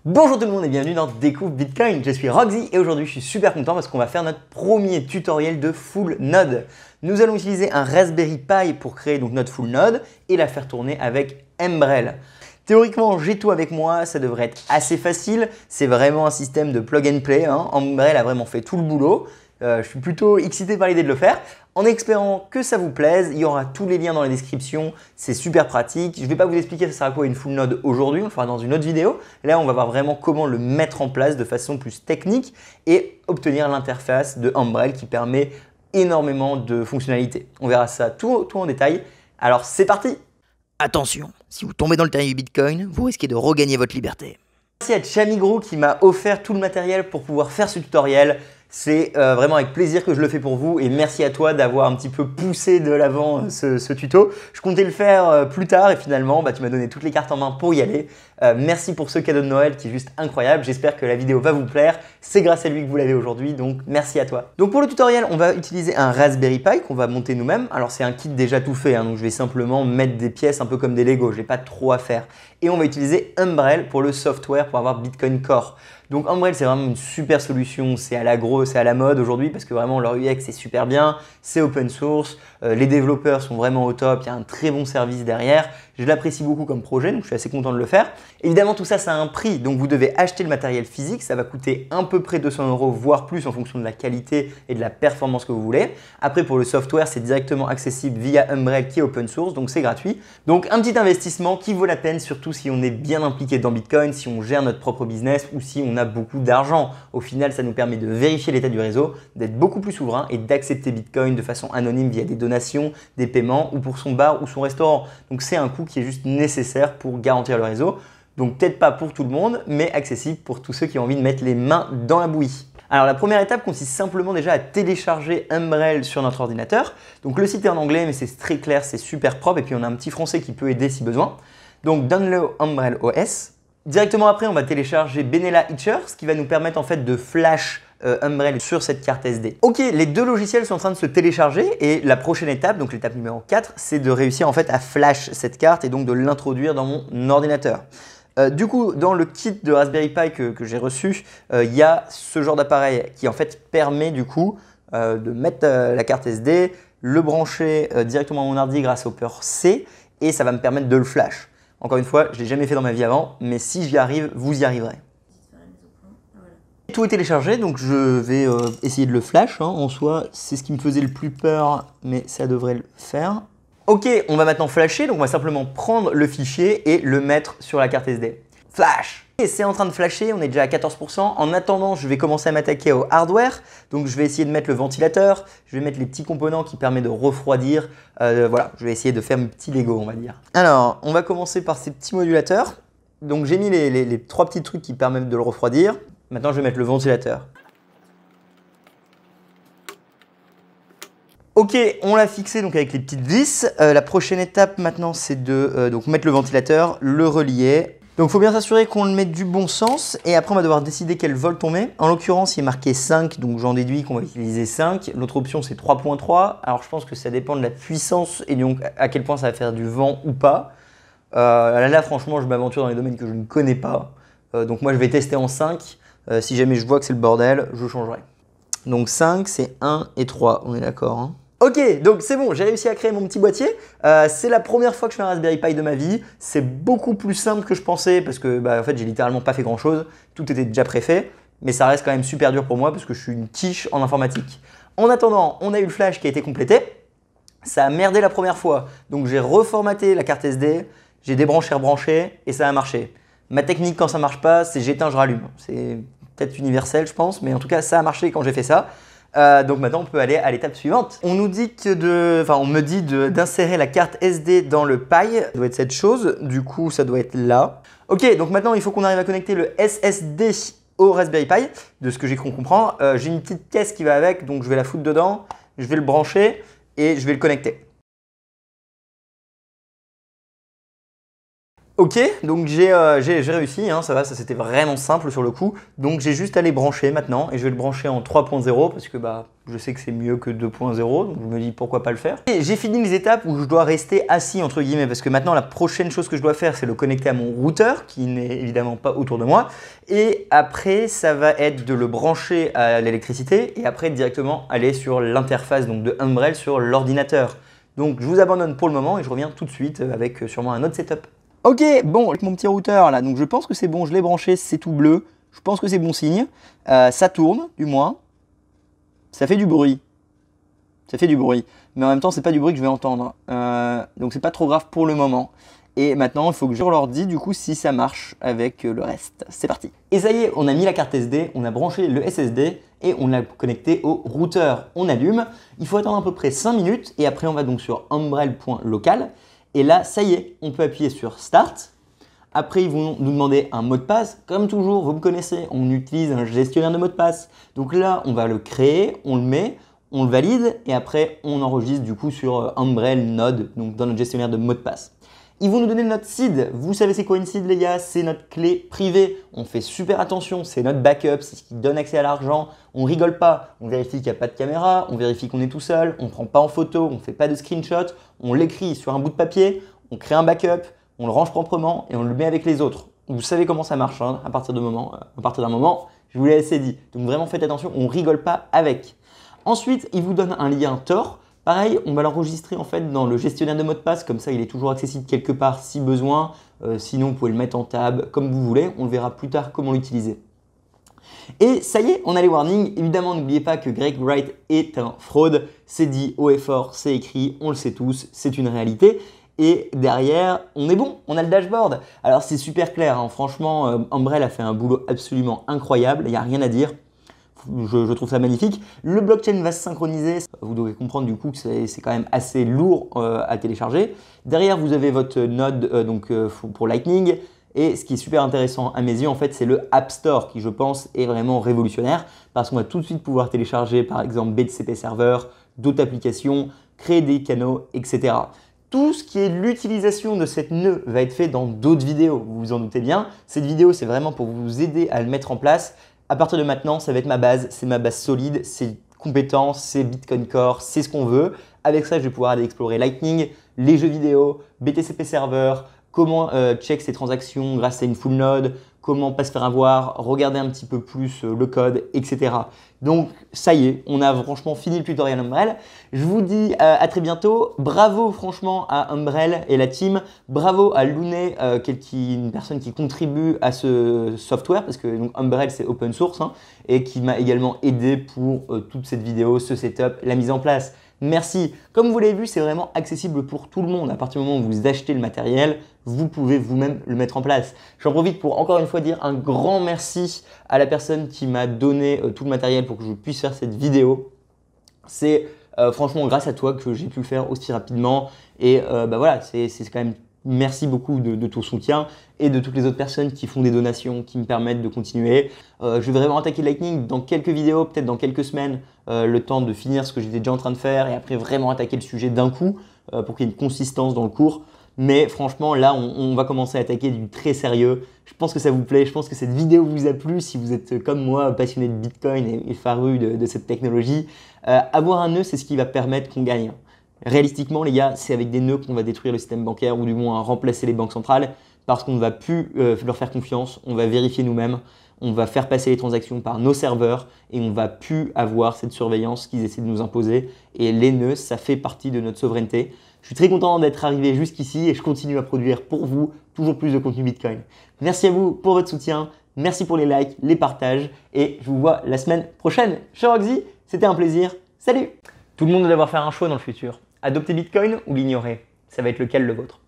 Bonjour tout le monde et bienvenue dans Découvre Bitcoin, je suis Roxy et aujourd'hui je suis super content parce qu'on va faire notre premier tutoriel de full node. Nous allons utiliser un Raspberry Pi pour créer donc notre full node et la faire tourner avec Umbrel. Théoriquement, j'ai tout avec moi, ça devrait être assez facile, c'est vraiment un système de plug and play, Umbrel a vraiment fait tout le boulot. Je suis plutôt excité par l'idée de le faire. En espérant que ça vous plaise, il y aura tous les liens dans la description, c'est super pratique. Je ne vais pas vous expliquer ça sert à quoi une full node aujourd'hui, on le fera dans une autre vidéo. Là, on va voir vraiment comment le mettre en place de façon plus technique et obtenir l'interface de Umbrel qui permet énormément de fonctionnalités. On verra ça tout en détail. Alors, c'est parti! Attention, si vous tombez dans le terrier du Bitcoin, vous risquez de regagner votre liberté. Merci à Chamigro qui m'a offert tout le matériel pour pouvoir faire ce tutoriel. C'est vraiment avec plaisir que je le fais pour vous et merci à toi d'avoir un petit peu poussé de l'avant ce tuto. Je comptais le faire plus tard et finalement tu m'as donné toutes les cartes en main pour y aller. Merci pour ce cadeau de Noël qui est juste incroyable. J'espère que la vidéo va vous plaire. C'est grâce à lui que vous l'avez aujourd'hui, donc merci à toi. Donc pour le tutoriel, on va utiliser un Raspberry Pi qu'on va monter nous-mêmes. Alors c'est un kit déjà tout fait, donc je vais simplement mettre des pièces un peu comme des Lego. Je n'ai pas trop à faire. Et on va utiliser Umbrel pour le software pour avoir Bitcoin Core. Donc Umbrel c'est vraiment une super solution, c'est à l'agro, c'est à la mode aujourd'hui parce que vraiment leur UX est super bien, c'est open source, les développeurs sont vraiment au top, il y a un très bon service derrière. Je l'apprécie beaucoup comme projet, donc je suis assez content de le faire. Évidemment, tout ça, ça a un prix, donc vous devez acheter le matériel physique. Ça va coûter à peu près 200 €, voire plus en fonction de la qualité et de la performance que vous voulez. Après, pour le software, c'est directement accessible via Umbrel qui est open source, donc c'est gratuit. Donc un petit investissement qui vaut la peine, surtout si on est bien impliqué dans Bitcoin, si on gère notre propre business ou si on a beaucoup d'argent. Au final, ça nous permet de vérifier l'état du réseau, d'être beaucoup plus souverain et d'accepter Bitcoin de façon anonyme via des donations, des paiements ou pour son bar ou son restaurant. Donc c'est un coût qui est juste nécessaire pour garantir le réseau. Donc peut-être pas pour tout le monde, mais accessible pour tous ceux qui ont envie de mettre les mains dans la bouillie. Alors la première étape consiste simplement déjà à télécharger Umbrel sur notre ordinateur. Donc le site est en anglais, mais c'est très clair, c'est super propre et puis on a un petit français qui peut aider si besoin. Donc download Umbrel OS. Directement après, on va télécharger Benella Etcher, ce qui va nous permettre en fait de flash Umbrel sur cette carte SD. Ok, les deux logiciels sont en train de se télécharger et la prochaine étape, donc l'étape numéro 4, c'est de réussir en fait à flash cette carte et donc de l'introduire dans mon ordinateur. Du coup, dans le kit de Raspberry Pi que j'ai reçu, il y a ce genre d'appareil qui en fait permet du coup de mettre la carte SD, le brancher directement à mon ordi grâce au port C et ça va me permettre de le flash. Encore une fois, je ne l'ai jamais fait dans ma vie avant, mais si j'y arrive, vous y arriverez. Tout est téléchargé, donc je vais essayer de le flash. En soi, c'est ce qui me faisait le plus peur, mais ça devrait le faire. Ok, on va maintenant flasher, donc on va simplement prendre le fichier et le mettre sur la carte SD. Flash! Et c'est en train de flasher, on est déjà à 14%. En attendant, je vais commencer à m'attaquer au hardware. Donc je vais essayer de mettre le ventilateur, je vais mettre les petits components qui permettent de refroidir. Voilà, je vais essayer de faire mes petits Lego, on va dire. Alors, on va commencer par ces petits modulateurs. Donc j'ai mis les trois petits trucs qui permettent de le refroidir. Maintenant, je vais mettre le ventilateur. Ok, on l'a fixé donc avec les petites vis. La prochaine étape maintenant, c'est de donc mettre le ventilateur, le relier. Donc il faut bien s'assurer qu'on le mette du bon sens et après on va devoir décider quel volt on met. En l'occurrence, il est marqué 5, donc j'en déduis qu'on va utiliser 5. L'autre option, c'est 3.3. Alors je pense que ça dépend de la puissance et donc à quel point ça va faire du vent ou pas. Là, franchement, je m'aventure dans les domaines que je ne connais pas. Donc moi, je vais tester en 5. Si jamais je vois que c'est le bordel, je changerai. Donc 5, c'est 1 et 3, on est d'accord. Ok, donc c'est bon, j'ai réussi à créer mon petit boîtier. C'est la première fois que je fais un Raspberry Pi de ma vie. C'est beaucoup plus simple que je pensais parce que en fait, j'ai littéralement pas fait grand chose. Tout était déjà préfait, mais ça reste quand même super dur pour moi parce que je suis une quiche en informatique. En attendant, on a eu le flash qui a été complété. Ça a merdé la première fois, donc j'ai reformaté la carte SD, j'ai débranché, rebranché et ça a marché. Ma technique quand ça marche pas, c'est j'éteins, je rallume. C'est peut-être universel, je pense, mais en tout cas, ça a marché quand j'ai fait ça. Donc maintenant, on peut aller à l'étape suivante. On nous dit on me dit d'insérer la carte SD dans le Pi. Ça doit être cette chose. Du coup, ça doit être là. Ok, donc maintenant, il faut qu'on arrive à connecter le SSD au Raspberry Pi. De ce que j'ai cru comprendre, j'ai une petite caisse qui va avec, donc je vais la foutre dedans. Je vais le brancher et je vais le connecter. Ok, donc j'ai réussi, hein, ça va, ça c'était vraiment simple sur le coup. Donc j'ai juste à les brancher maintenant et je vais le brancher en 3.0 parce que bah, je sais que c'est mieux que 2.0, donc je me dis pourquoi pas le faire. Et j'ai fini les étapes où je dois rester assis entre guillemets parce que maintenant la prochaine chose que je dois faire c'est le connecter à mon routeur qui n'est évidemment pas autour de moi. Et après ça va être de le brancher à l'électricité et après directement aller sur l'interface donc de Umbrel sur l'ordinateur. Donc je vous abandonne pour le moment et je reviens tout de suite avec sûrement un autre setup. Ok, bon, avec mon petit routeur là, donc je pense que c'est bon, je l'ai branché, c'est tout bleu. Je pense que c'est bon signe. Ça tourne, du moins. Ça fait du bruit. Ça fait du bruit. Mais en même temps, c'est pas du bruit que je vais entendre. Donc c'est pas trop grave pour le moment. Et maintenant, il faut que je leur dise du coup si ça marche avec le reste. C'est parti. Et ça y est, on a mis la carte SD, on a branché le SSD et on l'a connecté au routeur. On allume. Il faut attendre à peu près 5 minutes et après on va donc sur umbrel.local. Et là, ça y est, on peut appuyer sur Start. Après, ils vont nous demander un mot de passe. Comme toujours, vous me connaissez, on utilise un gestionnaire de mot de passe. Donc là, on va le créer, on le met, on le valide et après, on enregistre du coup sur Umbrel Node, donc dans notre gestionnaire de mot de passe. Ils vont nous donner notre seed. Vous savez c'est quoi une seed les gars? C'est notre clé privée. On fait super attention, c'est notre backup, c'est ce qui donne accès à l'argent. On rigole pas, on vérifie qu'il n'y a pas de caméra, on vérifie qu'on est tout seul, on ne prend pas en photo, on ne fait pas de screenshot, on l'écrit sur un bout de papier, on crée un backup, on le range proprement et on le met avec les autres. Vous savez comment ça marche hein, à partir d'un moment, je vous l'ai assez dit. Donc vraiment faites attention, on rigole pas avec. Ensuite, il vous donne un lien Tor. Pareil, on va l'enregistrer en fait dans le gestionnaire de mot de passe, comme ça il est toujours accessible quelque part si besoin. Sinon, vous pouvez le mettre en tab comme vous voulez. On le verra plus tard comment l'utiliser. Et ça y est, on a les warnings. Évidemment, n'oubliez pas que Greg Wright est un fraude. C'est dit haut et fort, c'est écrit, on le sait tous, c'est une réalité. Et derrière, on est bon, on a le dashboard. Alors c'est super clair, hein. Franchement, Umbrel a fait un boulot absolument incroyable, il n'y a rien à dire. Je trouve ça magnifique. Le blockchain va se synchroniser. Vous devez comprendre du coup que c'est quand même assez lourd à télécharger. Derrière, vous avez votre node pour Lightning. Et ce qui est super intéressant à mes yeux, en fait, c'est le App Store qui, je pense, est vraiment révolutionnaire parce qu'on va tout de suite pouvoir télécharger, par exemple, BTCP Server, d'autres applications, créer des canaux, etc. Tout ce qui est l'utilisation de cette nœud va être fait dans d'autres vidéos. Vous vous en doutez bien. Cette vidéo, c'est vraiment pour vous aider à le mettre en place. À partir de maintenant, ça va être ma base, c'est ma base solide, c'est compétences, c'est Bitcoin Core, c'est ce qu'on veut. Avec ça, je vais pouvoir aller explorer Lightning, les jeux vidéo, BTCP Server, comment check ses transactions grâce à une full node, comment pas se faire avoir, regarder un petit peu plus le code, etc. Donc ça y est, on a franchement fini le tutoriel Umbrel. Je vous dis à très bientôt. Bravo franchement à Umbrel et la team. Bravo à Looney, une personne qui contribue à ce software parce que donc, Umbrel c'est open source hein, et qui m'a également aidé pour toute cette vidéo, ce setup, la mise en place. Merci. Comme vous l'avez vu, c'est vraiment accessible pour tout le monde. À partir du moment où vous achetez le matériel, vous pouvez vous-même le mettre en place. J'en profite pour encore une fois dire un grand merci à la personne qui m'a donné tout le matériel pour que je puisse faire cette vidéo. C'est franchement grâce à toi que j'ai pu le faire aussi rapidement. Et voilà, c'est quand même merci beaucoup de ton soutien et de toutes les autres personnes qui font des donations, qui me permettent de continuer. Je vais vraiment attaquer Lightning dans quelques vidéos, peut-être dans quelques semaines, le temps de finir ce que j'étais déjà en train de faire et après vraiment attaquer le sujet d'un coup pour qu'il y ait une consistance dans le cours. Mais franchement, là, on va commencer à attaquer du très sérieux. Je pense que ça vous plaît, je pense que cette vidéo vous a plu. Si vous êtes comme moi, passionné de Bitcoin et faru de cette technologie, avoir un nœud, c'est ce qui va permettre qu'on gagne. Réalistiquement, les gars, c'est avec des nœuds qu'on va détruire le système bancaire ou du moins remplacer les banques centrales parce qu'on ne va plus leur faire confiance, on va vérifier nous-mêmes, on va faire passer les transactions par nos serveurs et on ne va plus avoir cette surveillance qu'ils essaient de nous imposer. Et les nœuds, ça fait partie de notre souveraineté. Je suis très content d'être arrivé jusqu'ici et je continue à produire pour vous toujours plus de contenu Bitcoin. Merci à vous pour votre soutien, merci pour les likes, les partages et je vous vois la semaine prochaine. Ciao Roxy, c'était un plaisir. Salut! Tout le monde doit devoir faire un choix dans le futur. Adopter Bitcoin ou l'ignorer? Ça va être lequel le vôtre?